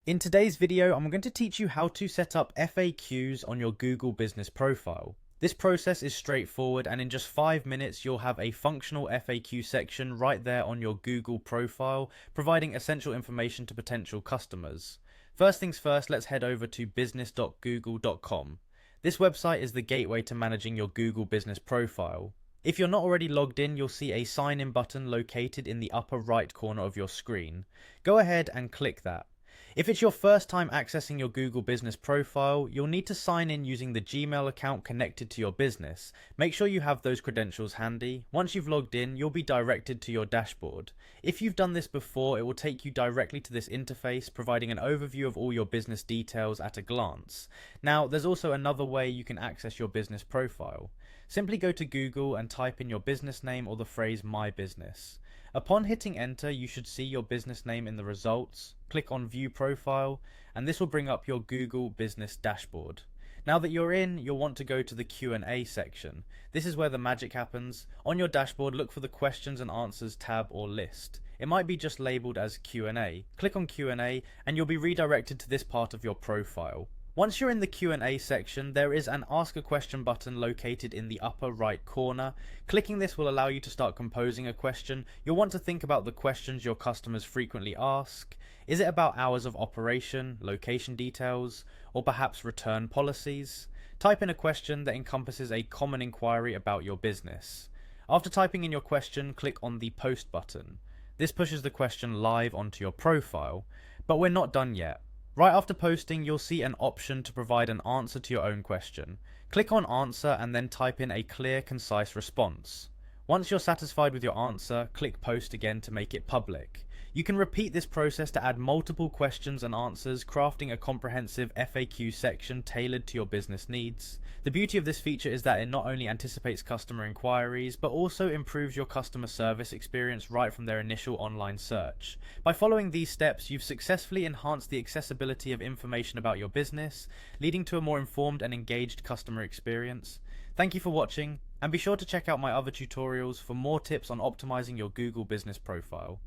In today's video, I'm going to teach you how to set up FAQs on your Google Business Profile. This process is straightforward, and in just 5 minutes you'll have a functional FAQ section right there on your Google profile, providing essential information to potential customers. First things first, let's head over to business.google.com. This website is the gateway to managing your Google Business Profile. If you're not already logged in, you'll see a sign in button located in the upper right corner of your screen. Go ahead and click that. If it's your first time accessing your Google Business Profile, you'll need to sign in using the Gmail account connected to your business. Make sure you have those credentials handy. Once you've logged in, you'll be directed to your dashboard. If you've done this before, it will take you directly to this interface, providing an overview of all your business details at a glance. Now, there's also another way you can access your business profile. Simply go to Google and type in your business name or the phrase My Business. Upon hitting enter, you should see your business name in the results. Click on View Profile, and this will bring up your Google Business Dashboard. Now that you're in, you'll want to go to the Q&A section. This is where the magic happens. On your dashboard, look for the Questions and Answers tab or list. It might be just labeled as Q&A. Click on Q&A, and you'll be redirected to this part of your profile. Once you're in the Q&A section, there is an Ask a Question button located in the upper right corner. Clicking this will allow you to start composing a question. You'll want to think about the questions your customers frequently ask. Is it about hours of operation, location details, or perhaps return policies? Type in a question that encompasses a common inquiry about your business. After typing in your question, click on the Post button. This pushes the question live onto your profile, but we're not done yet. Right after posting, you'll see an option to provide an answer to your own question. Click on Answer and then type in a clear, concise response. Once you're satisfied with your answer, click Post again to make it public. You can repeat this process to add multiple questions and answers, crafting a comprehensive FAQ section tailored to your business needs. The beauty of this feature is that it not only anticipates customer inquiries, but also improves your customer service experience right from their initial online search. By following these steps, you've successfully enhanced the accessibility of information about your business, leading to a more informed and engaged customer experience. Thank you for watching, and be sure to check out my other tutorials for more tips on optimizing your Google Business Profile.